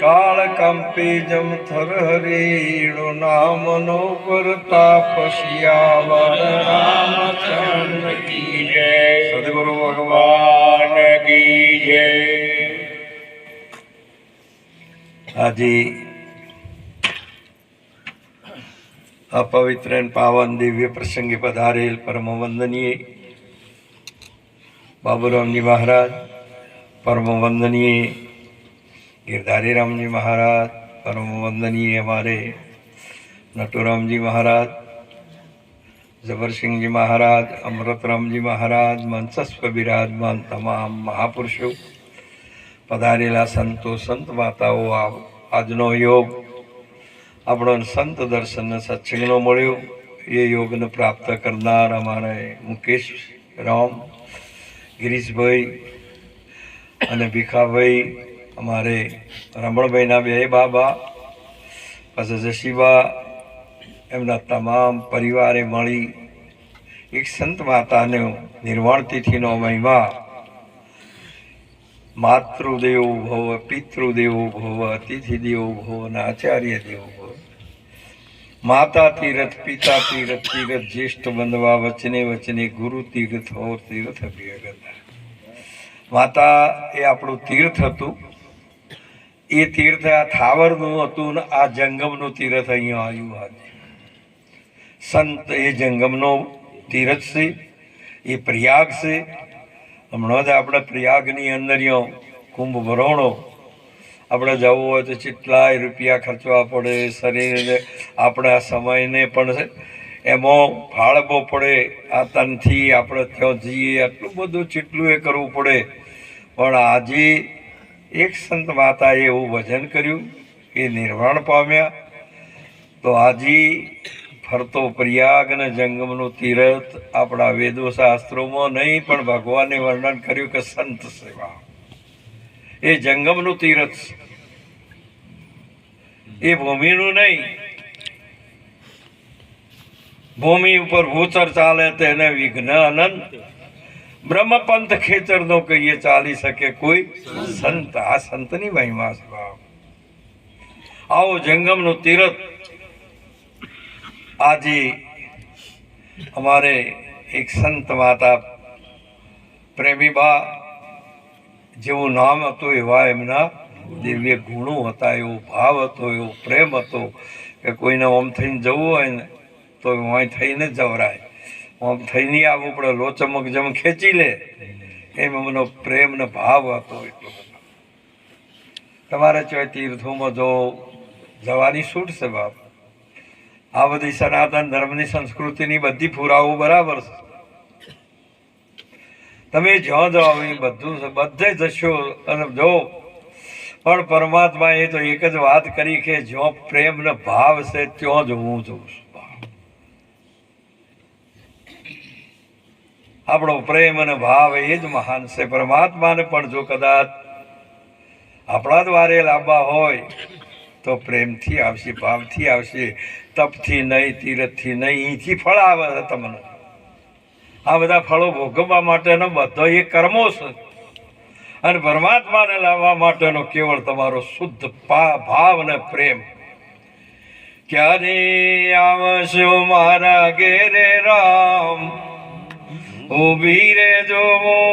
કાળ કંપી જમ થર હરીણો નામનો પ્રતાપ શિયાવર રામચંદ્ર કી જય, સદગુરુ ભગવાન કી જય. આજે અપવિત્ર પાવન દિવ્ય પ્રસંગે પધારેલ પરમ વંદનીય બાબુરામજી મહારાજ, પરમ વંદનીય गिरधारी राम जी महाराज, परम वंदनीय हमारे नटूराम जी महाराज, जबर सिंह जी महाराज, अमृत राम जी महाराज, मंचस्व विराजमान तमाम महापुरुषों, पधारेला संतो संत माताओ, આજનો યોગ આપણો સંત દર્શન સત્સંગનો મળ્યો. એ યોગને પ્રાપ્ત કરનાર અમારે મુકેશ રામ, ગિરીશભાઈ અને ભીખાભાઈ, અમારે રમણભાઈના બે બાબા, પછી જશીબા, એમના તમામ પરિવારે મળી એક સંત માતાનો નિર્વાણ તિથિનો મહિમા. માતૃદેવો ભવ, પિતૃદેવો ભવ, અતિથિ દેવો ભવ અને આચાર્ય દેવો ભવ. માતા તીરથ, પિતા તીરથ, તીરથ જ્યેષ્ઠ બંધવા, વચને વચને ગુરુ તીર્થ ઓર તીર્થ અભિયગત. માતા એ આપણું તીર્થ હતું. એ તીર્થ આ થાવરનું હતું ને આ જંગમનું તીર્થ અહીંયા આવ્યું. આજે સંત એ જંગમનો તીર્થ છે, એ પ્રયાગ છે. હમણાં જ આપણે પ્રયાગની અંદર કુંભ ભરણો આપણે જવું હોય તો કેટલાય રૂપિયા ખર્ચવા પડે, શરીરને આપણા સમયને પણ એમાં ફાળવો પડે. આ તનથી આપણે ત્યાં જઈએ આટલું બધું જેટલું એ કરવું પડે. પણ આજે એક સંત માતાએ એવું ભજન કર્યું, એ નિર્વાણ પામ્યા. તો આજે ફરતો પ્રયાગ અને જંગમનું તીર્થ આપણા વેદો શાસ્ત્રોમાં નહીં, પણ ભગવાને વર્ણન કર્યું કે સંત સેવા એ જંગમનું તીર્થ, એ ભૂમિનું નહીં. ભૂમિ ઉપર ભૂચર ચાલે તેને વિઘ્ન અનંત, બ્રહ્મપંથ ખેતર નો કહીએ ચાલી શકે કોઈ સંત. આ સંતની મહિમા છે. આવો જંગમનું તીર્થ આજે અમારે એક સંત માતા પ્રેમીબા જેવું નામ હતું, એવા એમના દિવ્ય ગુણો હતા, એવો ભાવ હતો, એવો પ્રેમ હતો કે કોઈને ઓમ થઈને જવું હોય ને તો અહીં થઈને જ જવરાય. આમ થઈ નહીં આવવું પડે, લોચમક જેમ ખેંચી લે એમ એમનો પ્રેમ ને ભાવ હતો. એટલો બધો તમારે ચોય તીર્થોમાં જો જવાની છૂટ છે બાપ. આ બધી સનાતન ધર્મની સંસ્કૃતિની બધી પુરાવો બરાબર છે. તમે જ્યાં જાઓ એ બધું બધે જશો અને જો. પણ પરમાત્મા એ તો એક જ વાત કરી કે જ્યાં પ્રેમ ને ભાવ છે ત્યાં જ હું જોઉં છું. આપણો પ્રેમ અને ભાવ એ જ મહાન છે. પરમાત્માને પણ જો કદાચ આપણા દ્વારે લાવવા હોય તો પ્રેમથી આવશે, ભાવથી આવશે, તપથી નહીં, તીરથથી નહીં. અહીંથી ફળ આવે છે તમને. આ બધા ફળો ભોગવવા માટેનો બધો એ કર્મો છે, અને પરમાત્માને લાવવા માટેનો કેવળ તમારો શુદ્ધ ભાવ અને પ્રેમ. ક્યારે આવશો મારા ઘેરે રામ, ઉભી રે જો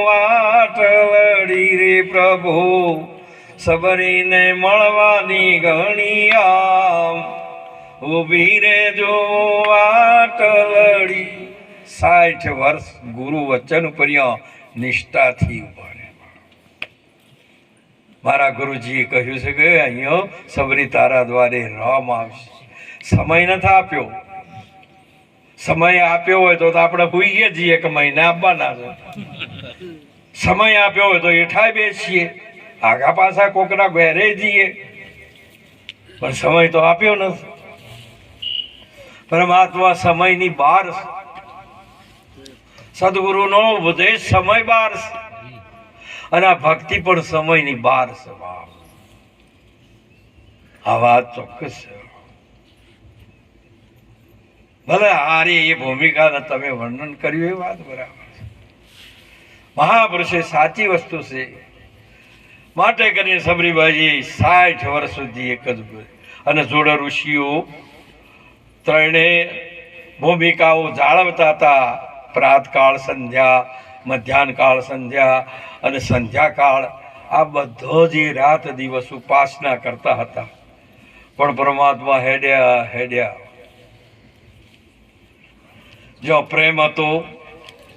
વાટ લડી રે પ્રભુ, સબરીને મળવાની ઘણી આમ. ઉભી રે જો વાટ લડી. 60 વર્ષ ગુરુ વચન કર્યા નિષ્ઠાથી ઉભા રહે. મારા ગુરુજીએ કહ્યું છે કે અહીંયા સબરી તારા દ્વારે રામ આવશે. સમય નથી આપ્યો. સમય આપ્યો હોય તો આપણે ભૂઈએ જઈએ કે મહિને આપવાના છે. સમય આપ્યો હોય તો એઠાય બેસીએ, આગા પાછા કોકના ઘરે જઈએ, પણ સમય તો આપ્યો નથી. પરમાત્મા સમયની બહાર, સદગુરુનો ઉપદેશ સમય બહાર છે, અને આ ભક્તિ પણ સમયની બહાર છે. આ વાત ચોક્કસ છે. ભલે હારી એ ભૂમિકાને તમે વર્ણન કર્યું એ વાત બરાબર છે. મહાપુરુષે સાચી વસ્તુ છે. માટે કરીને સબરીબાઈ 60 વર્ષ સુધી એક જ અને જોડે ઋષિઓ ત્રણેય ભૂમિકાઓ જાળવતા હતા. પ્રાતકાળ સંધ્યા, મધ્યાહન કાળ સંધ્યા અને સંધ્યાકાળ, આ બધો જ રાત દિવસ ઉપાસના કરતા હતા. પણ પરમાત્મા હેડ્યા જો પ્રેમ હતો,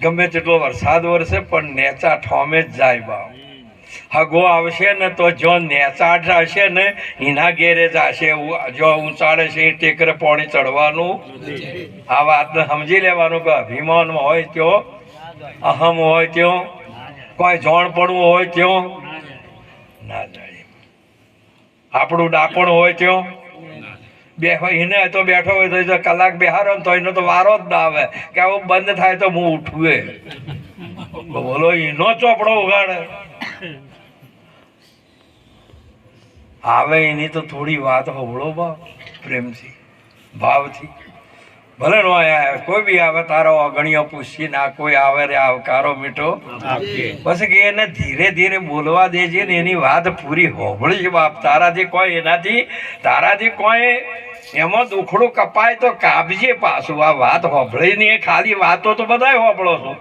ગમે તેટલો વરસાદ વરસે પણ નેચા ઠોમે જ જાય બાપ. હગો આવશે ને તો જો નેચાટ હશે ને એના ઘેરે જશે, જો ઊંચાડે છે એ ટેકરે પાણી ચડવાનું. આ વાતને સમજી લેવાનું કે અભિમાન હોય ત્યો, અહમ હોય ત્યો, કોઈ જોણપણું હોય ત્યો ના જાય. આપણું ડાપણ હોય ત્યો એને તો બેઠો હોય તો કલાક બેહારો ને તો એનો તો વારો જ ના આવે કે આવું બંધ થાય તો હું ઉઠું. બોલો એનો ચોપડો ઉગાડે આવે એની તો થોડી વાત હોબળો બા પ્રેમથી ભાવથી. ભલે નો આયા કોઈ બી આવે તારો અગણ્યો પૂછી ના, કોઈ આવે રે આવકારો મીઠો બસ કે એને ધીરે ધીરે બોલવા દેજે ને એની વાત પૂરી હોબળી છે બાપ. તારાથી કોઈ એમાં દુખડું કપાય તો કાપજે પાછું. આ વાત હોબળી નહીં, ખાલી વાતો તો બધાય હોબળો છો,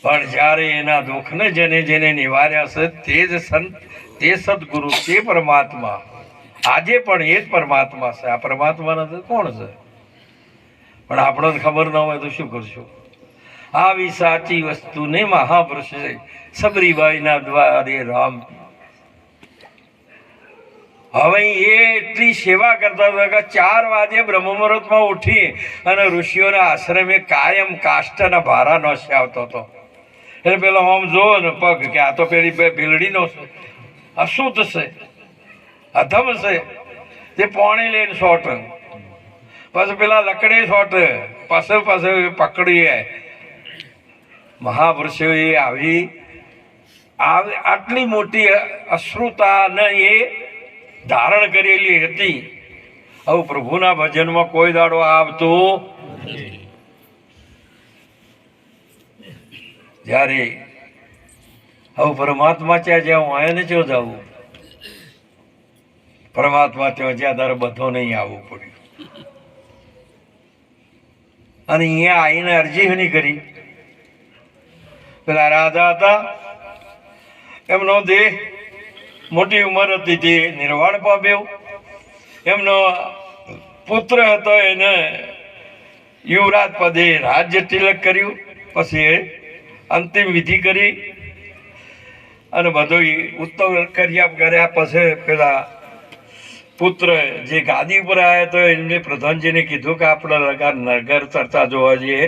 પણ જ્યારે એના દુઃખને જેને જેને નિવાર્યા છે તે જ સંત, તે સદગુરુ, તે પરમાત્મા. આજે પણ એ જ પરમાત્મા છે. આ પરમાત્મા નથી કોણ છે? પણ આપણને ખબર ન હોય તો શું કરશું? આવી સાચી વસ્તુને મહાપુરુષે સબરીબાઈના દ્વારે રામ. હવે એ એટલી સેવા કરતા હતા કે 4 વાગે બ્રહ્મ મુહૂર્તમાં ઉઠી અને ઋષિઓના આશ્રમે કાયમ કાષ્ટના ભારા નોસી આવતો હતો. એટલે પેલો આમ જોવો ને પગ કે આ તો પેલી ભીલડીનો છે, અશુદ્ધ છે, અધમ છે, તે પાણી લઈને શોટ, પછી પેલા લકડી શોટ, પાસે પકડીએ. મહાપુરુષોએ આવી આટલી મોટી અશ્રુતાને એ ધારણ કરેલી હતી. હવે પ્રભુના ભજનમાં કોઈ દાડો આવતું જ્યારે હવે પરમાત્મા ત્યાં જ્યાં હોય ને ત્યાં જવું, પરમાત્મા ત્યાં જ્યાં તારે બધો નહીં આવવું પડ્યું. અને અહીંયા આવીને અરજી નહીં કરી. પેલા રાજા હતા, એમનો દેહ મોટી ઉંમર હતી તે નિર્વાણ પામ્યો. એમનો પુત્ર હતો, એને યુવરાજ પદે રાજ્ય તિલક કર્યું. પછી એ અંતિમ વિધિ કરી અને બધું ઉત્તમ કર્યા પછી પેલા પુત્ર જે ગાદી ઉપર આવ્યા તો એમને પ્રધાનજીને કીધું કે આપણે નગર ચર્ચા જોવા જઈએ,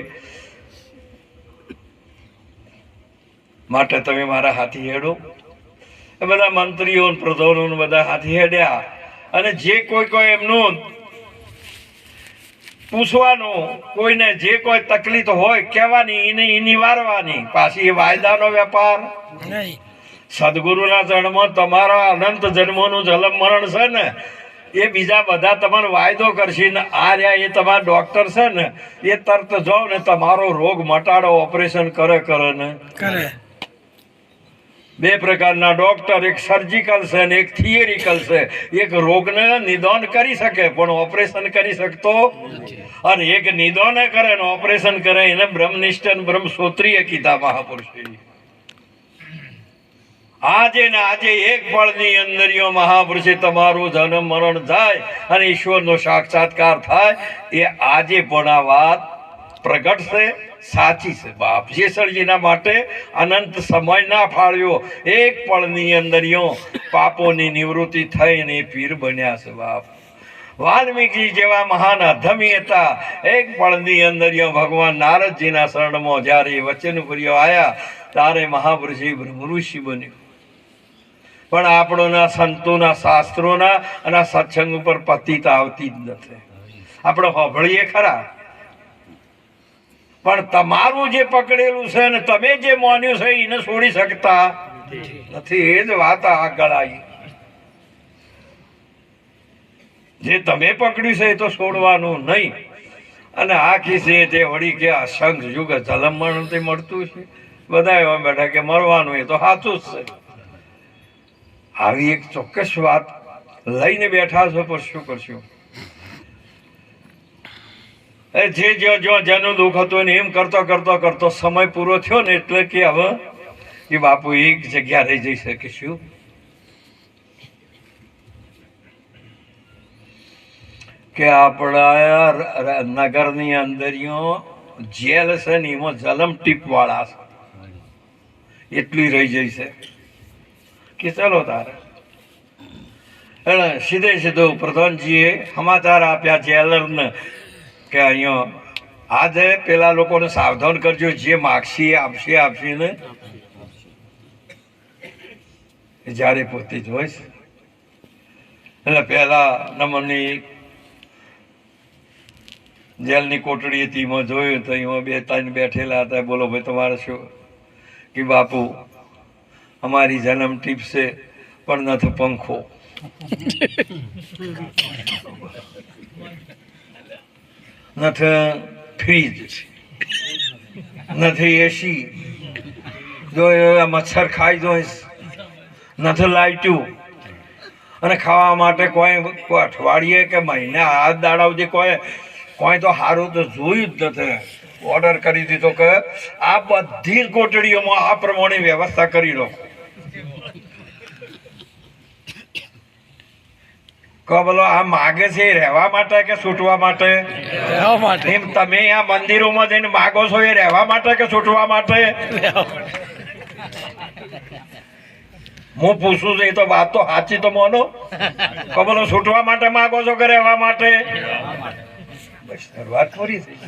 માટે તમે મારા હાથી હેડો. એ બધા મંત્રીઓ પ્રધાનો બધા હાથી હેડ્યા અને જે કોઈ એમનું પૂછવાનું, કોઈને જે કોઈ તકલીફ હોય કહેવાની, એને નિવારવાની. પાછી એ વાયદાનો વેપાર નહીં. સદગુરુના ચરણમાં તમારા અનંત જન્મોનું જલમ મરણ છે ને, એ બીજા બધા તમારો વાયદો કરશે ને આ રહ્યા એ તમારા ડોક્ટર છે ને, એ તરત જાઓ ને તમારો રોગ મટાડો, ઓપરેશન કરે ને કરે. 2 પ્રકારના ડોક્ટર, એક સર્જિકલ છે અને એક થિયરિકલ છે. એક રોગને નિદાન કરી શકે પણ ઓપરેશન કરી શકતો, અને એક નિદાન કરે ને ઓપરેશન કરે એને બ્રહ્મનિષ્ઠ બ્રહ્મસૂત્રીય કીધા મહાપુરુષે. આજે ને આજે એક પળની અંદર મહાપુરુષે તમારું જન્મ મરણ જાય અને ઈશ્વરનો સાક્ષાત્કાર થાય. એ આજે પણ આ વાત પ્રગટ છે, સાચી છે બાપ. જેસરજીના માટે અનંત સમય ના ફાળ્યો, એક પળની અંદર પાપોની નિવૃત્તિ થઈને પીર બન્યા છે બાપ. વાલ્મીકી જેવા મહાન અધમી હતા, એક પળની અંદર ભગવાન નારદજીના શરણમાં જ્યારે વચન કર્યો આવ્યા ત્યારે મહાપુરુષે બ્રહ્મઋષિ બન્યું. પણ આપણોના સંતોના શાસ્ત્રોના અને સત્સંગ ઉપર પતિતા આવતી જ નથી. આપણે હોભળીએ ખરા, પણ તમારું જે પકડેલું છે ને તમે જે માન્યું છે એને છોડી શકતા નથી. એ જ વાત આગળ આવી. જે તમે પકડ્યું છે એ તો છોડવાનું નહીં. અને આખી છે તે વળી કે અસંખ યુગ જલમણ મળતું છે. બધા એવા બેઠા કે મરવાનું, એ તો સાચું જ છે. આવી એક ચોક્કસ વાત લઈને બેઠા છો, પણ શું કરશું? જે જેનું દુઃખ હતું ને એમ કરતો સમય પૂરો થયો ને એટલે કે હવે એ બાપુ એક જગ્યા રહી જઈ શકે. શું? કે આપણા નગરની અંદર જેલ છે ને એમાં જલમ ટીપ વાળા છે, એટલી રહી જઈ છે કે ચલો તારે સીધો પ્રધાનજીએ સમાચાર આપ્યા જેલરને કે અહીંયા આજે પેલા લોકોને સાવધાન કરજો, જે માગશે આપશે ને જ્યારે પોતે જ હોય. એટલે પેલા નંબરની જેલની કોટડી હતી, એમાં જોયું તો એમાં 2-3 બેઠેલા હતા. બોલો ભાઈ તમારે શું? કે બાપુ અમારી જન્મ ટીપ છે પણ નથી પંખો, નથી ફ્રીજ, નથી એસી, જો મચ્છર ખાઈ જોઈશ, નથી લાઈટું, અને ખાવા માટે કોઈ અઠવાડિયે કે મહિને હાથ દાડા સુધી કોઈ તો સારું તો જોયું જ નથી. ઓર્ડર કરી દીધો કે આ બધી જ કોટડીઓમાં આ પ્રમાણે વ્યવસ્થા કરી લો. બોલો આ માગે છે રહેવા માટે કે છૂટવા માટે? એમ તમે આ મંદિરોમાં જઈને માગો છો એ રહેવા માટે કે છૂટવા માટે? હું પૂછું છું, એ તો વાત તો સાચી તો માનો. બોલો છૂટવા માટે માગો છો કે રહેવા માટે? વાત પૂરી થઈ.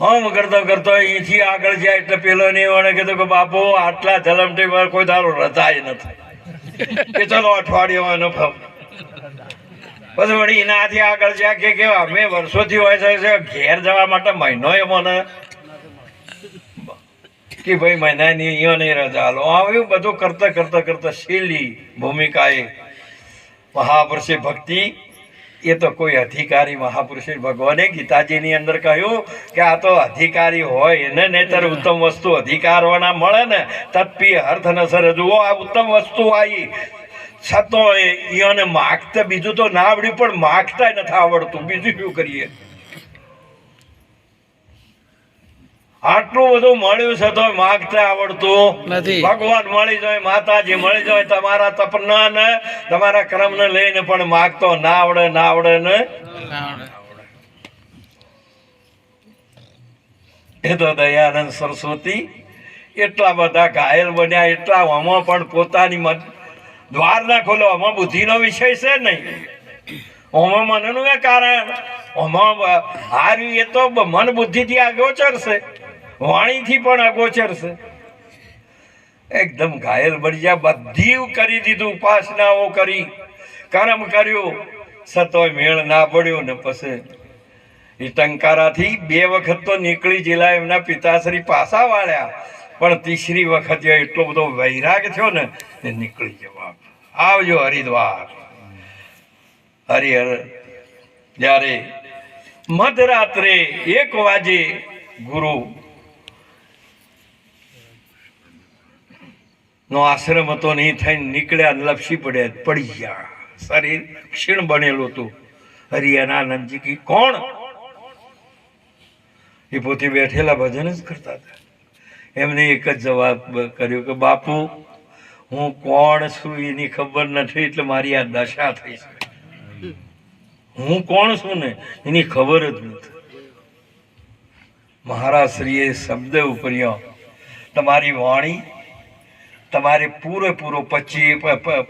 હમ કરતો અહીંથી આગળ જાય એટલે પેલો ને એને કીધું કે બાપુ આટલા જલમટી કોઈ તારો રજાય નથી, કે ચલો અઠવાડિયામાં એનો ફમ. પછી વળી એનાથી આગળ જ્યાં કે અમે વર્ષોથી હોય છે ઘેર જવા માટે મહિનો એ મને કે ભાઈ મહિનાની અહીંયા નહીં રજા લો. આવ્યું બધું કરતા શીલી ભૂમિકાએ મહાપુરુષે ભક્તિ, એ તો કોઈ અધિકારી મહાપુરુષે ભગવાને ગીતાજીની અંદર કહ્યું કે આ તો અધિકારી હોય એને નહીતર ઉત્તમ વસ્તુ અધિકારોના મળે ને તત્પી અર્થ નસર. જુઓ આ ઉત્તમ વસ્તુ આવી છતાં એને માગતા બીજું તો ના આવડ્યું, પણ માગતા નથી આવડતું. બીજું શું કરીએ? આટલું બધું મળ્યું છે તો માગતા આવડતું નથી. ભગવાન મળી જાય, માતાજી મળી જાય, તમારા તપના ને તમારા કર્મ ને લઈને પણ માગતો ના આવડે ને. એ તો દયાનંદ સરસ્વતી એટલા બધા ઘાયલ બન્યા, એટલા આમાં પણ પોતાની દ્વાર ના ખોલો. આમાં બુદ્ધિનો વિષય છે નહીં, આમાં મનનું એ કારણ. આમાં હાર્યું એ તો મન બુદ્ધિથી અગોચર છે, વાણીથી પણ અગોચર છે. એકદમ ઘાયલ બની જાય. બધી કરી દીધું, ઉપાસનાઓ કરી, કર્મ કર્યું, છતોય મેળ ના પડ્યો ને પછી એ ટંકારાથી 2 વખત તો નીકળી જેલા એમના પિતાશ્રી પાસા વાળ્યા, પણ ત્રીસરી વખત એટલો બધો વૈરાગ થયો ને એ નીકળી જવાબ. આવજો હરિદ્વાર. હરિહર જ્યારે મધરાત્રે 1 વાગે ગુરુ નો આશ્રમ હતો નહીં થઈને નીકળ્યા, લપસી પડ્યા, પડી ગયા. શરીર ક્ષીણ બનેલું હતું. હરિયાનંદજી કી કોણ? એ પોતે બેઠેલા ભજન જ કરતા હતા. એમને એક જ જવાબ કર્યો કે બાપુ હું કોણ છું એની ખબર નથી, એટલે મારી આ દશા થઈ છે. હું કોણ છું ને એની ખબર જ નથી. મહારાજ શ્રીએ શબ્દ ઉપર્યો, તમારી વાણી તમારે પૂરેપૂરો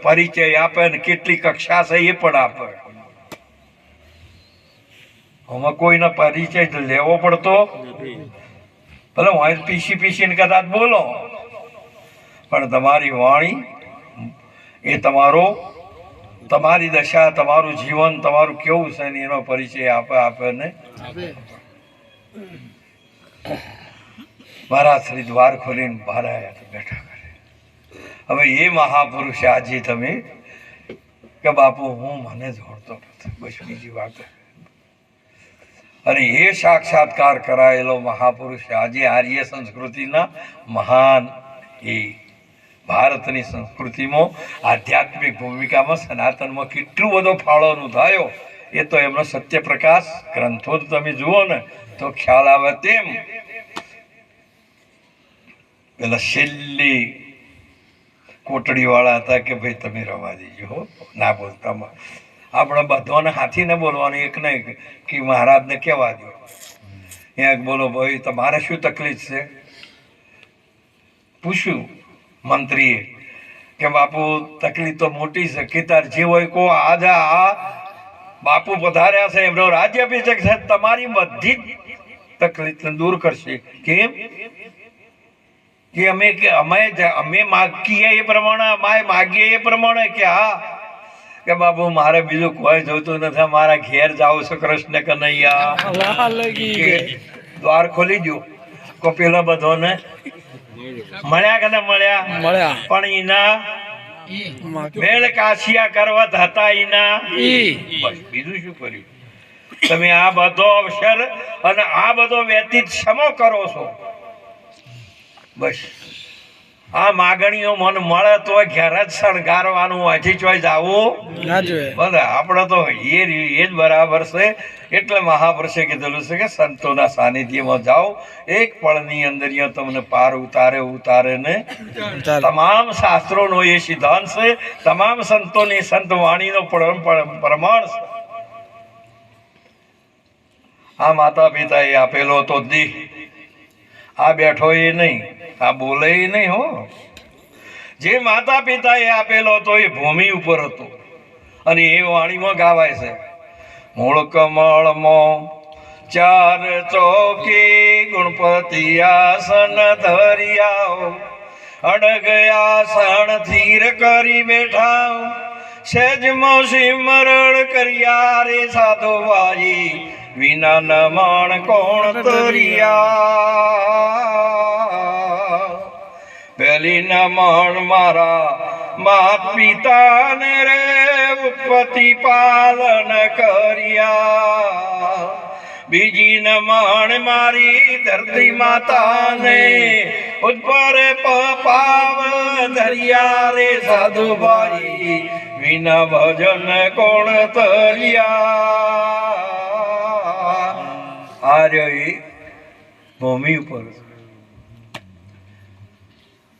પરિચય આપે ને કેટલી કક્ષા છે એ પણ આપે. આમાં કોઈનો પરિચય લેવો પડતો ભલે હું પીસીને કદાચ બોલો, પણ તમારી વાણી એ તમારી દશા, તમારું જીવન, તમારું કેવું છે ને એનો પરિચય આપે ને. મારા શ્રી દ્વાર ખોલીને બહાર આવ્યા બેઠા કરે. હવે એ મહાપુરુષ આજે તમે કે બાપુ હું મને જોડતો નથી, બસ બીજી વાત. અને એ સાક્ષાત્કાર કરાયેલો મહાપુરુષ આજે આર્ય સંસ્કૃતિના મહાન એ ભારતની સંસ્કૃતિમાં આધ્યાત્મિક ભૂમિકામાં સનાતનમાં કેટલું બધો ફાળો નોંધાયો એ તો એમનો સત્યપ્રકાશ ગ્રંથો તમે જુઓ ને તો ખ્યાલ આવે તેમ પેલા છેલ્લી કોટડી વાળા હતા કે ભાઈ તમે રવા દેજો હો, ના બોલતા. આપણે બધાને હાથી ને બોલવાનું, એક નહીં કે મહારાજને કહેવા દો ત્યાં બોલો ભાઈ તમારે શું તકલીફ છે. પૂછ્યું મંત્રીએ કે બાપુ તકલીફ તો મોટી છે, કે તાર જે હોય કો આજે આ બાપુ પધાર્યા છે એમનો રાજ્યાભિષેક છે, તમારી બધી તકલીફ દૂર કરશે. કેમ કે અમે માગીએ એ પ્રમાણે, અમારે માગીએ એ પ્રમાણે કે હા કે બાપુ મારે બીજું કોઈ જોતું નથી, મારા ઘેર જાવ છો કૃષ્ણ કનૈયા. દ્વાર ખોલી દો કો પેલા બધોને મળ્યા કે ના મળ્યા, પણ એના મેળ કાશિયા કરવત હતા એના. બસ બીજું શું કર્યું? તમે આ બધો અવસર અને આ બધો વ્યતીત સમો કરો છો. બસ આ માગણીઓ મન મળે તો ઘેર જ શણગારવાનું, હજી ચોઈ જવું ના જોઈએ. બધા આપણે તો એ જ બરાબર છે. એટલે મહાપુરુષે કીધેલું છે કે સંતોના સાનિધ્યમાં જાઓ, એક પળની અંદર તમને પાર ઉતારે ને. તમામ શાસ્ત્રોનો એ સિદ્ધાંત છે, તમામ સંતોની સંત વાણીનો પ્રમાણ છે. આ માતા પિતા એ આપેલો તો દેહ, આ બેઠો એ નહીં, આ બોલે એ નહીં હો. જે માતા પિતા એ આપેલો હતો એ ભૂમિ ઉપર હતો અને એ વાણીમાં ગાવાય છે. મૂળ કમળમાં ચાર ચોકી ગુણપતિ આસન ધરિયા, અડગયા સણ ધીર કરી બેઠા, સેજમાં સિમરણ કર્યા રે સાધુ ભાઈ, વિના નમણ કોણ તરિયા. પેલી નમણ મારા માત પિતાને રે ઉત્પત્તિ પાલન કર્યા, બીજી નમણ મારી ધરતી માતાને ઉત્પર પાવ ધરિયા રે સાધુ ભાઈ, વિના ભજન કોણ તરિયા. આર્ય ભૂમિ ઉપર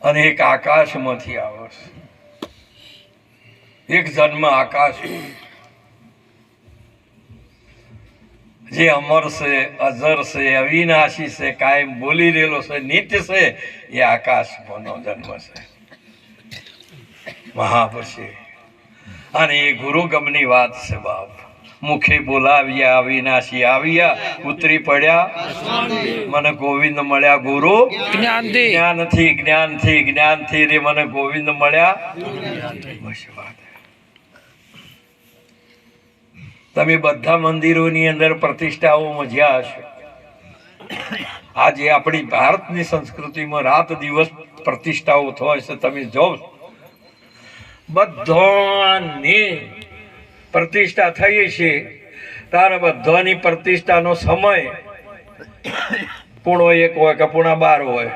અને એક આકાશમાંથી આવે છે. એક જન્મ આકાશ જે અમર છે, અજર છે, અવિનાશી છે, કાયમ બોલી રહેલો છે, નિત્ય છે, એ આકાશનો જન્મ છે મહાપુરુષે. અને એ ગુરુગમની વાત છે બાપ. મુખે બોલાવ્યા અવિનાશી આવ્યા, ઉતરી પડ્યા મને ગોવિંદ મળ્યા. ગુરુ જ્ઞાનથી રે મને ગોવિંદ મળ્યા. તમે બધા મંદિરોની અંદર પ્રતિષ્ઠાઓ મજ્યા હશે. આજે આપણી ભારતની સંસ્કૃતિમાં રાત દિવસ પ્રતિષ્ઠાઓ થાય છે. તમે જો બધાની પ્રતિષ્ઠા થઈ છે, તારે બધાની પ્રતિષ્ઠાનો સમય પૂણો 1 હોય કે પૂણા 12 હોય,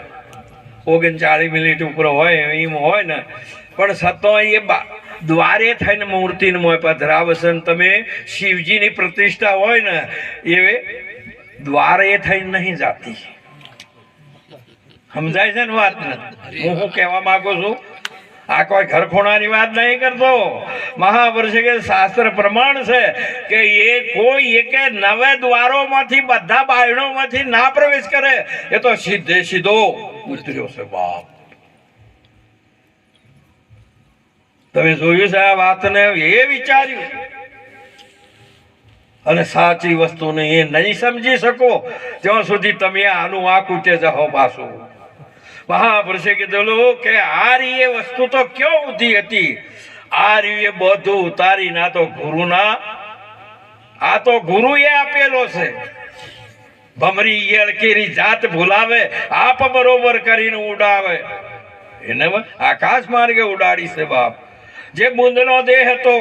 39 મિનિટ ઉપર હોય એમ હોય ને, પણ છતાં એ દ્વારે થઈને મૂર્તિને મોય પધરાવશે. તમે શિવજીની પ્રતિષ્ઠા હોય ને એ દ્વારે થઈને નહીં જાતી. સમજાય છે ને વાત ને? હું શું કહેવા માંગુ છું? આ કોઈ ઘર ખૂણાની વાત નહીં કરતો. મહાપુરુષે કે શાસ્ત્ર પ્રમાણ છે કે એ કોઈ એકે 9 દ્વારોમાંથી બધા બાયણોમાંથી ના પ્રવેશ કરે, એ તો સીધે સીધો ઉતર્યો છે બાપ. તમે જોયું છે આ વાતને? એ વિચાર્યું અને સાચી વસ્તુને એ નહીં સમજી શકો ત્યાં સુધી તમે આનું આ કૂટે જાઓ પાછું. મહાપુરુષે કીધેલું કે આ રીએ વસ્તુ તો ક્યાં ઊંધી હતી? આ રીએ બધું ઉતારી ના તો ગુરુના, આ તો ગુરુએ આપેલો છે. ભમરી યેળકેરી જાત ભૂલાવે, આપ બરોબર કરીને ઉડાવે. એને આકાશ માર્ગે ઉડાડી છે બાપ. જે બુંદનો દેહ હતો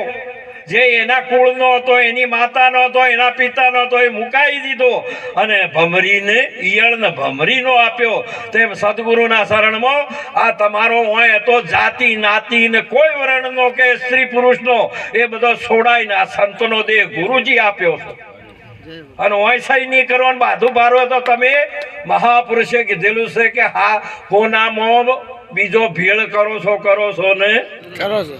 જે એના કુળનો હતો, એની માતાનો હતો, એના પિતાનો હતો, એ મુકાઈ દીધો અને ભમરીને ઈયળને ભમરીનો આપ્યો. તેમ સદગુરુના શરણમાં આ તમારો હોય તો જાતિ નાતિ ને કોઈ વર્ણનો કે સ્ત્રી પુરુષનો એ બધો છોડાઈને આ સંતનો દેહ ગુરુજી આપ્યો છે. અને ઓયસાઈ નહીં કરવાનું બાધું ભારો તો તમે મહાપુરુષે કીધેલું છે કે હા હોનામાં બીજો ભેળ કરો છો ને કરો છો.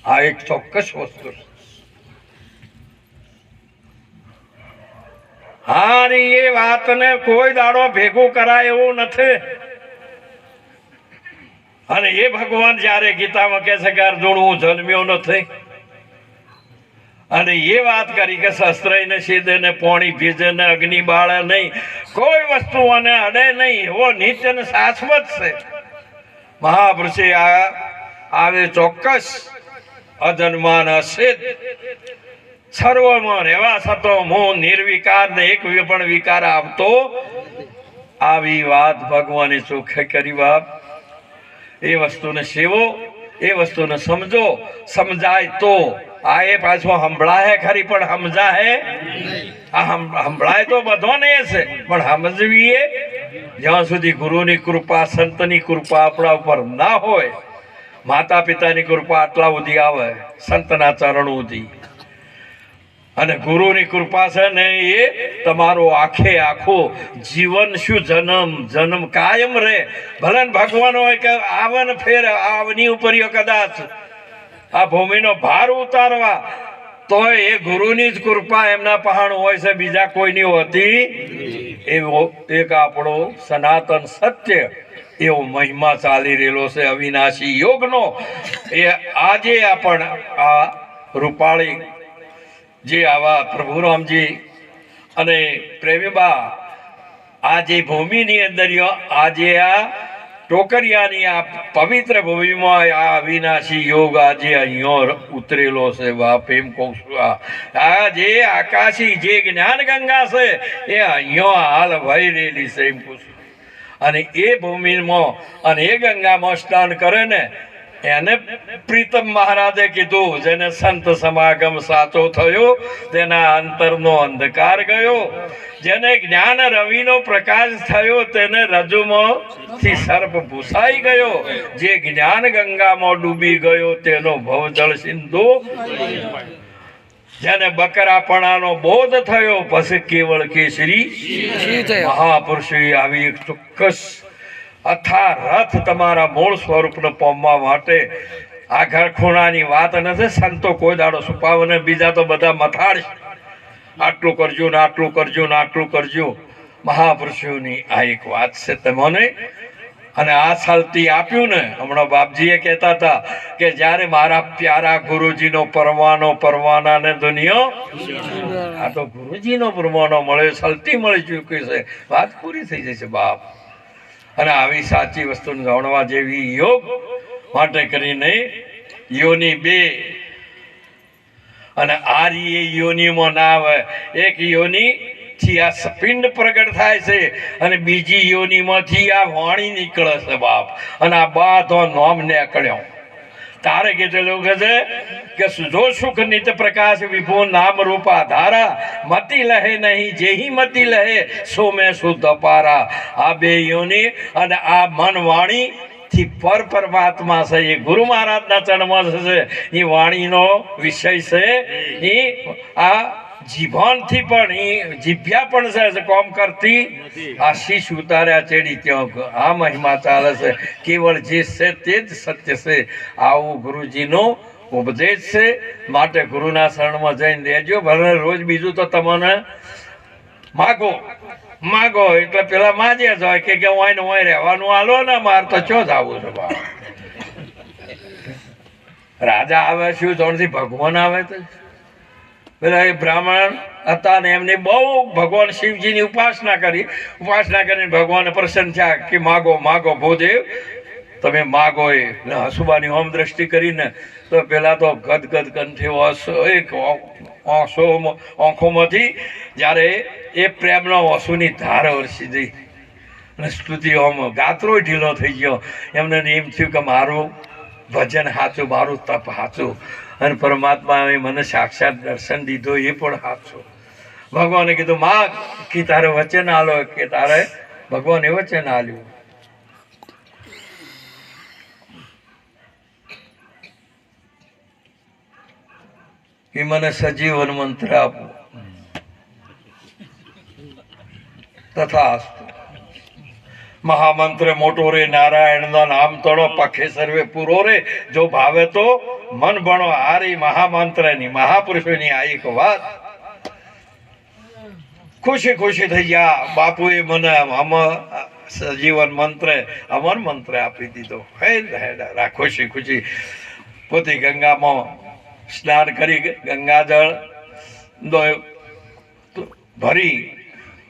આ એક ચોક્કસ વસ્તુ છે. હા એ વાતને કોઈ દાડો ભેગું કરાય એવું નથી. અને એ ભગવાન જયારે ગીતામાં કહે છે કે અર્જુન હું જન્મ્યો નથી અને એ વાત કરી કે શસ્ત્ર ને સીધે ને પોણી ભીજે ને અગ્નિ બાળે નહીં, કોઈ વસ્તુ અને અડે નહીં, એવો નિત્ય ને શાશ્વત છે. મહાપુરુષે આવે ચોક્કસ અજન્માન અસિદ્ધ સર્વમાં રહેવા છતો હું નિર્વિકાર ને એક પણ વિકાર આવતો. આવી વાત ભગવાને ચોખ્ખે કરી. બાપ એ વસ્તુને સેવો, એ વસ્તુને સમજો. સમજાય તો આ એ પાછો સંભળાય ખરી પણ સમજાય આ સંભળાય તો બધો ને છે પણ સમજવીએ જ્યાં સુધી ગુરુની કૃપા સંતની કૃપા આપણા ઉપર ના હોય, માતા પિતાની કૃપા આટલા સુધી આવે સંતના ચરણ સુધી અને ગુરુની કૃપા છે ને એ તમારો આખે આખો જીવન શું જન્મ કાયમ રહે. ભલે ભગવાન હોય કે આવન ફેર આવની ઉપર કદાચ આ ભૂમિનો ભાર ઉતારવા તો એ ગુરુની જ કૃપા એમના પહાણ હોય છે, બીજા કોઈની હોતી. એવો એક આપણો સનાતન સત્ય એવો મહિમા ચાલી રહેલો છે અવિનાશી યોગનો. એ આજે આપણ આ રૂપાળી જે આવા પ્રભુરામજી અને પ્રેમીબા આ જે ભૂમિની અંદર આજે આ ટોકરિયાની આ પવિત્ર ભૂમિમાં આ અવિનાશી યોગ આજે અહીંયા ઉતરેલો છે. બાપ એમ કહું છું આ જે આકાશી જે જ્ઞાન ગંગા છે એ અહીંયા હાલ વહી રહેલી છે એમ કહું છું. અને એ ભૂમિમાં અને એ ગંગામાં સ્નાન કરે ને એને પ્રીતમ મહારાજે કીધું જેને સંત સમાગમ સાચો થયો તેના અંતરનો અંધકાર ગયો, જેને જ્ઞાન રવિનો પ્રકાશ થયો તેને રજુમાંથી સર્પ ભૂસાઈ ગયો, જે જ્ઞાન ગંગામાં ડૂબી ગયો તેનો ભવજળ સિંધુ, જેને બકરાપણાનો બોધ થયો પછી કેવળ કેસરી. મહાપુરુષે આવી એક ચોક્કસ અથા રથ તમારા મૂળ સ્વરૂપને પામવા માટે આ ઘરખૂણાની વાત નથી. સંતો કોઈ દાડો છુપાવે બીજા તો બધા મથાડશે આટલું કરજો ને આટલું કરજો ને આટલું કરજો. મહાપુરુષોની આ એક વાત છે તમને. અને આ સાલતી આપ્યું ને હમણાં બાપજીએ કહેતા હતા કે જ્યારે મારા પ્યારા ગુરુજીનો પરવાના ને દુનિયા આ તો ગુરુજીનો પરવાનો મળ્યો, સલતી મળી ચૂક્યું છે, વાત પૂરી થઈ જશે બાપ. અને આવી સાચી વસ્તુને જાણવા જેવી યોગ માટે કરીને યોની બે અને આ યોનિમાં ના આવે. એક યોની થી આ પિંડ પ્રગટ થાય છે અને બીજી યોનિમાંથી આ વાણી નીકળે છે બાપ. અને આ બધો નોમ નીકળ્યો તારે કીધેલું કે છે કે જો સુખ નિત પ્રકાશ વિભો નામ રૂપા ધારા મતિ લહે નહીં જેહી મતિ લહે સો મેં શુદ્ધ પારા. આ બે યોની અને આ મન વાણી થી પરમાત્મા છે એ ગુરુ મહારાજના ચરણમાં છે. એ વાણીનો વિષય છે. એ આ જીભાનથી પણ એ જીભ્યા પણ છે કોમ કરતી આ શીશ ઉતાર્યા ચેડી ત્યાં આ મહિમા ચાલે છે. કેવળ જે છે તે જ સત્ય છે. આવું ગુરુજીનો ઉપદેશ છે. માટે ગુરુના શરણમાં જઈને રહેજો. ભલે રોજ બીજું તો તમને માગો એટલે પેલા માજે જ હોય કે હોય ને હોય રહેવાનું હાલો ને મારે તો ચો જ આવું છે બાપ. રાજા આવે શું જોણથી ભગવાન આવે તો પેલા એ બ્રાહ્મણ હતા ને એમને બહુ ભગવાન શિવજીની ઉપાસના કરીને ભગવાન પ્રસન્ન થયા કે માગો ભૂદેવ તમે માગો. એ હસુબાની હોમ દ્રષ્ટિ કરીને તો પેલા તો ગદગદ કંઠી એક આંખોમાંથી જ્યારે એ પ્રેમનો વસુની ધાર વરસી ગઈ અને સ્તુતિ આમ ગાત્રો ઢીલો થઈ ગયો. એમને એમ થયું કે મારું ભજન સાચું, મારું તપ સાચું, અને પરમાત્માએ મને સાક્ષાત દર્શન દીધો એ પણ સાચું. ભગવાને કીધું માગ કે તારે વચન આલો, કે તારે ભગવાને વચન આલ્યું. એ મને સજીવન મંત્ર આપો. તથાસ્તુ. મહામંત્ર મોટો રે, નારાયણના નામ તળો, પખે સર્વે પૂરો રે, જો ભાવે તો મન ભણો. હારી મહામંત્રની, મહાપુરુષોની આ એક વાત. ખુશી ખુશી થઈ ગયા. બાપુએ મને સજીવન મંત્ર, અમર મંત્ર આપી દીધો. હેડા ખુશી ખુશી પોતે ગંગામાં સ્નાન કરી, ગંગાજળ ભરી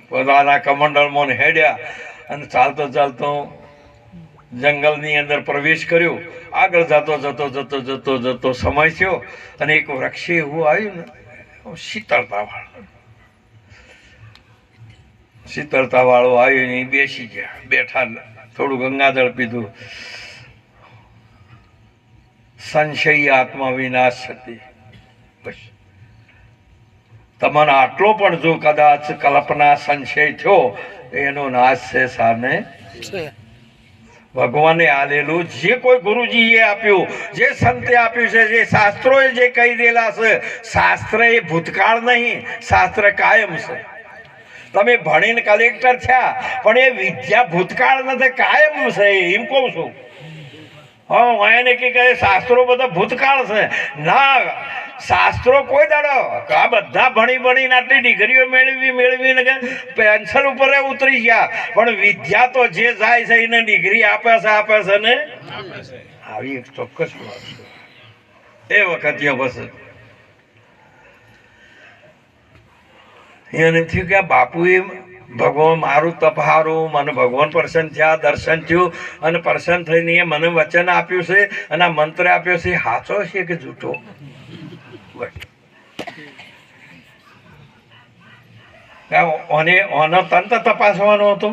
પોતાના કમંડળમાં હેડ્યા અને ચાલતો ચાલતો જંગલની અંદર પ્રવેશ કર્યો. આગળ જતો જતો જતો જતો જતો સમય થયો અને એક વૃક્ષ એવું આવ્યું ને, શીતળતા વાળું આવ્યું ને બેસી ગયા. બેઠા, થોડું ગંગાજળ પીધું. સંશય આત્મા વિનાશ થતી. બસ તમને આટલો પણ જો કદાચ કલ્પના સંશય થયો, એનો નાશ છે સામે ભગવાને આલેલું. જે કોઈ ગુરુજીએ આપ્યું, જે સંતે આપ્યું છે, જે શાસ્ત્રોએ જે કહી દેલા છે, શાસ્ત્ર એ ભૂતકાળ નહીં, શાસ્ત્ર કાયમ છે. તમે ભણીને કલેક્ટર થયા, પણ એ વિદ્યા ભૂતકાળ નથી, કાયમ છે. એમ કહું છું. હા, એને કે શાસ્ત્રો બધા ભૂતકાળ છે ના. શાસ્ત્રો કોઈ દાડો આ બધા ભણી ભણીને આટલી ડિગ્રીઓ મેળવીને પેન્શન ઉપર ઉતરી ગયા, પણ વિદ્યા તો જે જાય છે એને ડિગ્રી આપે છે ને. આવી એક ચોક્કસ વાત છે. એ વખત બસ એને થયું કે બાપુએ ભગવાન મારું તપહારું, મને ભગવાન પ્રસન્ન થયા, દર્શન થયું, અને પ્રસન્ન થઈને એ મને વચન આપ્યું છે અને આ મંત્ર આપ્યો છે, સાચો છે કે જૂઠો? ઓનો તંત્ર તપાસવાનો હતો.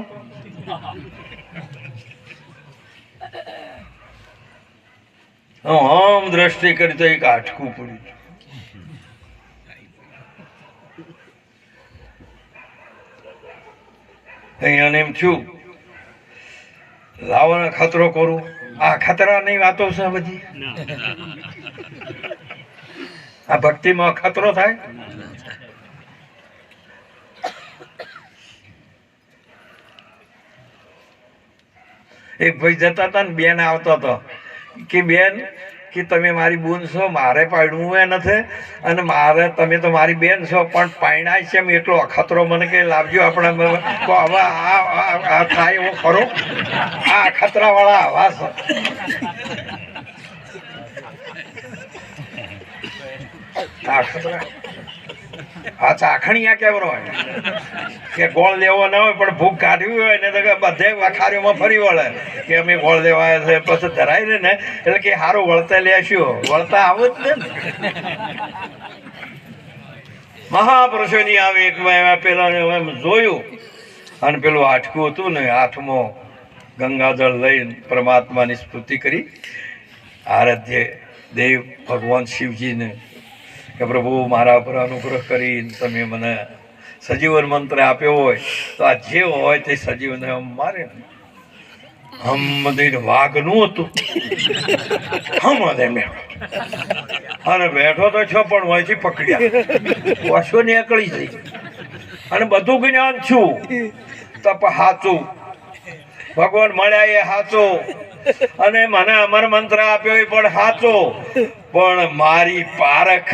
આમ દ્રષ્ટિ કરી તો એક આટકું પડ્યું. અહીંયા એમ થયું, લાવો ને ખતરો કરું. આ ખતરાની વાતો છે બધી. આ ભક્તિમાં ખતરો થાય. એક ભાઈ જતા હતા ને બેન આવતો હતો કે બેન કે તમે મારી બૂન છો, મારે પાડવું એ નથી, અને મારે તમે તો મારી બેન છો, પણ પાયણાય છે એટલો અખતરો મને કે લાવજો. આપણે હવે આ થાય એવો ખરો? આ અખતરા વાળા આવા છે. આ ચાખણીયા કેમ હોય કે ગોળ લેવો ના હોય પણ ભૂખ કાઢવી હોય ને તો બધે વખારીઓમાં ફરી વળે કે અમે ગોળ લેવા છે, પછી ધરાય ને એટલે કે સારું વળતા લેશું, વળતા આવું જ ને. મહાપુરુષોની આવે એક પેલા જોયું, અને પેલું હાટકું હતું ને, હાથમાં ગંગાજળ લઈને પરમાત્માની સ્તુતિ કરી. આરાધ્ય દેવ ભગવાન શિવજીને કે પ્રભુ મારા પર અનુગ્રહ કરીને તમે મને સજીવન મંત્ર આપ્યો હોય તો આ જે હોય તે સજીવન મારે હમ વાઘનું હતું. અને બેઠો તો છો પણ વહીથી પકડ્યા, વસો નીકળી જઈ, અને બધું જ્ઞાન છું. તપ હાચું, ભગવાન મળ્યા એ હાચો, અને મને અમર મંત્ર આપ્યો એ પણ હાચો, પણ મારી પારખ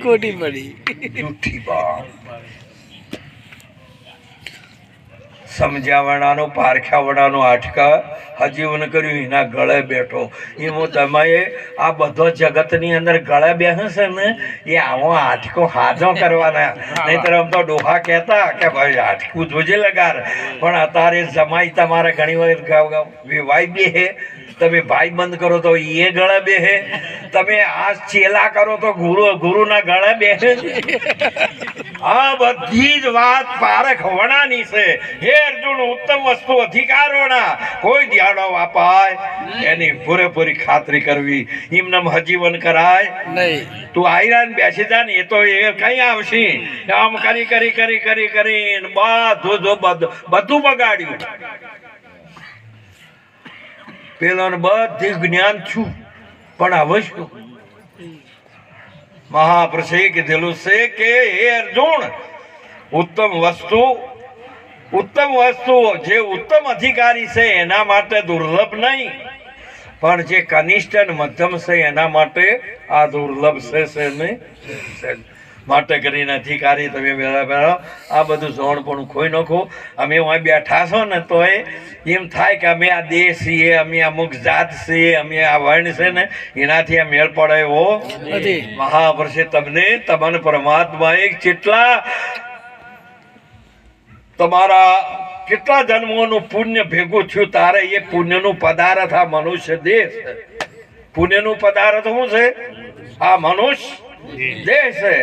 ખોટી પડી. જૂઠી બાપ સમજાવવાનો, પારખ્યાવડાનો આટકા હજીવન કર્યું, એના ગળે બેઠો. એમાં તમે આ બધો જગતની અંદર ગળે બેસે ને એ આવો આટકો હાજો કરવાના. નહીતર આમ તો ડોહા કહેતા કે ભાઈ આટકું જોજે લગાર, પણ અત્યારે જમાઈ તમારે ઘણી વખત વિવાય બે હે તમે ભાઈ બંધ કરો તો એ ગળે બેહે, તમે આ ચેલા કરો તો ગુરુના ગળે બેહે. આ બધી જ વાત પારખ વણાની છે. હે અર્જુન, ઉત્તમ વસ્તુ અધિકારોના કોઈ દિયાળો વાપાય એની પૂરેપૂરી ખાતરી કરવી. એમને હજીવન કરાય નહીં. તું આયરા ને બેસી જા ને, એ તો એ કઈ આવશે. આમ કરી કરી કરી કરી કરીને બધું બગાડ્યું. પેલો બધી જ્ઞાન છું, પણ હવે શું? મહાપુરુષે કીધેલું છે કે હે અર્જુન, ઉત્તમ વસ્તુ જે ઉત્તમ અધિકારી છે એના માટે દુર્લભ નહીં, પણ જે કનિષ્ઠ અને મધ્યમ છે એના માટે આ દુર્લભ છે નહીં. માટે કરીને અધિકારી તમે પહેલા આ બધું જોણ પણ ખોઈ નાખો. અમે અહીં બેઠા છો ને તો એમ થાય કે અમે આ દેશ છીએ, અમે અમુક જાત છીએ, અમે આ વર્ણ છે ને એનાથી આ મેળ પડે એવો મહાપુરુષે તમને પરમાત્માએ કેટલા જન્મોનું પુણ્ય ભેગું થયું, તારે એ પુણ્યનું પદાર્થ આ મનુષ્ય દેહ છે. પુણ્યનું પદાર્થ શું છે? આ મનુષ્ય દેહ છે.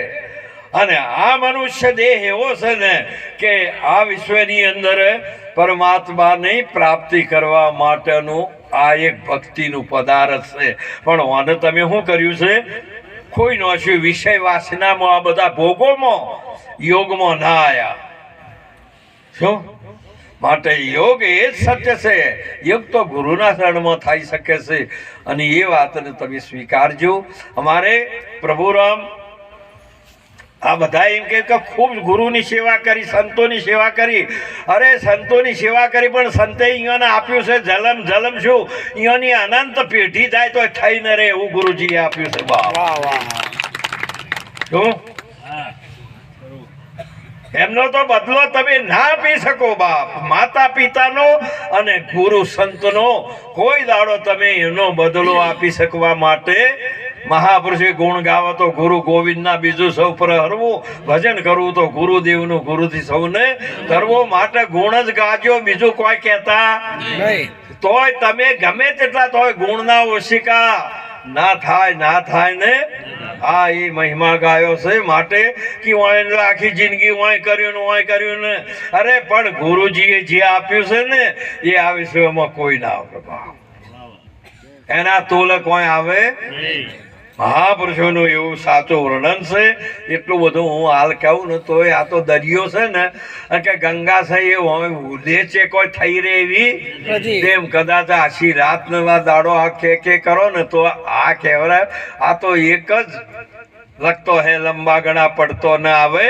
અને આ મનુષ્ય દેહ એવો છે ને કે આ વિશ્વની અંદર પરમાત્માની પ્રાપ્તિ કરવા માટેનું આ એક ભક્તિનું પદાર્થ છે. પણ આને તમે શું કર્યું છે? કોઈ નો શું વિષય વાસનામાં, આ બધા ભોગોમાં, યોગમાં ના આયા. શું માટે યોગ એ જ સત્ય છે. યોગ તો ગુરુના શરણમાં થઈ શકે છે. અને એ વાતને તમે સ્વીકારજો. અમારે પ્રભુરામ આ બધા એમ કે ખૂબ ગુરુની સેવા કરી, સંતોની સેવા કરી. અરે સંતોની સેવા કરી, પણ સંતે અહીંયાને આપ્યું છે જલમ જલમ. શું અહીંયાની અનંત પેઢી જાય તો થઈ ન રહે એવું ગુરુજીએ આપ્યું છે. શું એમનો તો બદલો તમે ના આપી શકો બાપ. માતા પિતાનો અને ગુરુ સંતનો કોઈ દાડો તમે એનો બદલો આપી શકવા માટે મહાપુરુષે ગુણ ગાવો તો ગુરુ ગોવિંદના બીજું સૌ પર હરવું, ભજન કરવું તો ગુરુદેવનું ગુરુથી સૌને ધરવો. માટે ગુણ જ ગાજો, બીજું કોઈ કહેતા નહીં. તોય તમે ગમે તેટલા તોય ગુણના ઓશિકા ના થાય ને આ એ મહિમા ગાયો છે. માટે કે આખી જિંદગી કર્યું ને અરે પણ ગુરુજીએ જે આપ્યું છે ને એ આ વિશ્વમાં કોઈ ના આવે. એના તોલે કોઈ આવે. મહાપુરુષોનું એવું સાચું વર્ણન છે. એટલું બધું હું હાલ કહું ને તો આ તો દરિયો છે ને કે ગંગા છે એ લેચે કોઈ થઈ રહે એવી તેમ કદાચ આછી રાત ને દાડો આ કે કરો ને તો આ કહેવાય. આ તો એક જ લગતો હે લંબા ગણા પડતો ન આવે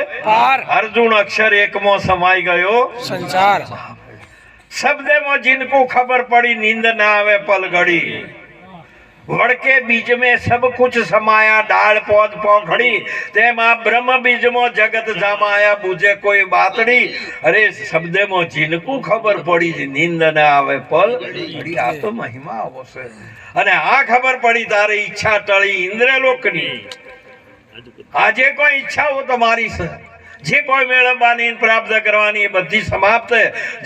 અર્જુન અક્ષર એકમાં સમાઈ ગયો સંસાર. શબ્દમાં જીनको ખબર પડી નીંદ ના આવે પલ ઘડી. વડકે બીજ में सब कुछ समाया डाल पौध पोखड़ी तेमा ब्रह्म बीज में जगत जामाया बुझे कोई बातड़ी. अरे शब्द में जिनको खबर पड़ी नींद न आवे पल घड़ी. आ तो महिमा आवશે. અને આ ખબર પડી તારી ઈચ્છા ટળી ઇન્દ્રલોકની. આજે કોઈ ઈચ્છાઓ તમારી છે, જે કોઈ મેળવવાની પ્રાપ્ત કરવાની એ બધી સમાપ્ત.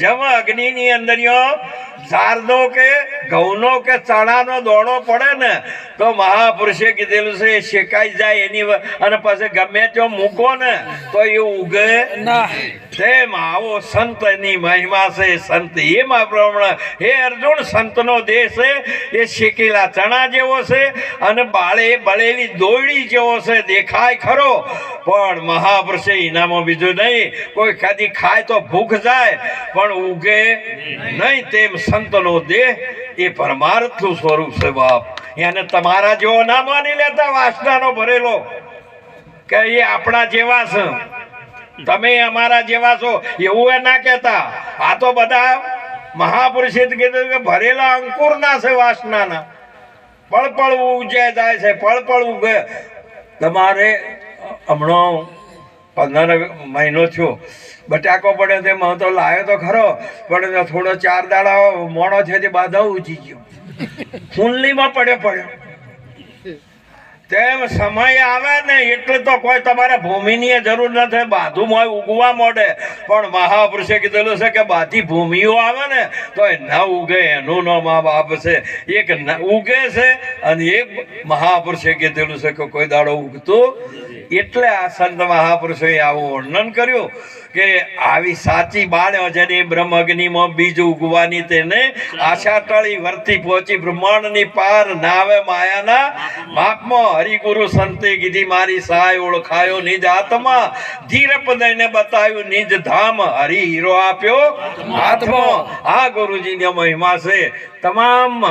જેમ અગ્નિની અંદર ઝારનો કે ઘઉંનો કે ચણાનો દોડો પડે ને તો મહાપુરુષે કીધેલું છે એ શેકાઈ જાય એની, અને પછી ગમે ત્યાં મૂકો ને તો એ ઉગે ના. તેમ આવો સંતની મહિમા છે. સંત એમાં પ્રમાણે હે અર્જુન, સંતનો દેહ છે એ શેકેલા ચણા જેવો છે અને બળેલી દોયડી જેવો છે. દેખાય ખરો પણ મહાપુરુષે ઇનામો બીજું નહીં. કોઈ કદી ખાય તો ભૂખ જાય પણ ઉગે નહીં. તેમ સંતનો દેહ એ પરમાર્થનું સ્વરૂપ છે બાપ. એને તમારા જેવો ના માની લેતા વાસનાનો ભરેલો કે એ આપણા જેવા છે, તમે અમારા જેવા છો એવું એ ના કહેતા. આ તો બધા મહાપુરુષે કીધું કે ભરેલા અંકુર ના છે વાસનાના. પળપળ ઉજે જાય છે, પળપળ ઉગે. તમારે હમણાં 15 મહિનો થયો બટાકો પડ્યો તેમાં તો લાવ્યો તો ખરો, પણ થોડો 4 દાડા મોડો છે તે બાધા ઉચી ગયો. ફૂલનીમાં પડ્યો તેમ સમય આવે ને એટલે તો કોઈ તમારે ભૂમિની જરૂર નથી, બાધુમાં ઉગવા માંડે. પણ મહાપુરુષે કીધેલું છે કે બાધી ભૂમિઓ આવે ને તો એ ન ઉગે, એનું નો મા બાપ છે. એક ઉગે છે અને એક મહાપુરુષે કીધેલું છે કે કોઈ દાડો ઉગતું. એટલે આ સંત મહાપુરુષોએ આવું વર્ણન કર્યું કે આવી સાચી બાળ જેની બ્રહ્મ અગ્નિમાં બીજ ઉગવાની તેને આશા ટળી વર્તી પહોંચી બ્રહ્માંડની પાર નાવે માયાના માપમાં હરિગુરુ સંતે કીધી મારી સહાય ઓળખાયો નિજ આત્મા ધીરપ દઈને બતાવ્યું નિજ ધામ હરિ હીરો આપ્યો હાથમાં. આ ગુરુજીની મહિમા છે. તમામ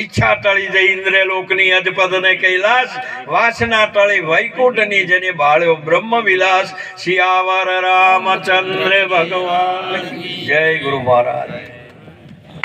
ઈચ્છા ટળી જઈ ઇન્દ્રલોકની અજપદ ને કૈલાસ, વાસના ટળી વૈકુંઠની જેને ભાળ્યો બ્રહ્મ વિલાસ. શિયાવર રામચંદ્ર ભગવાન. જય ગુરુ મહારાજ.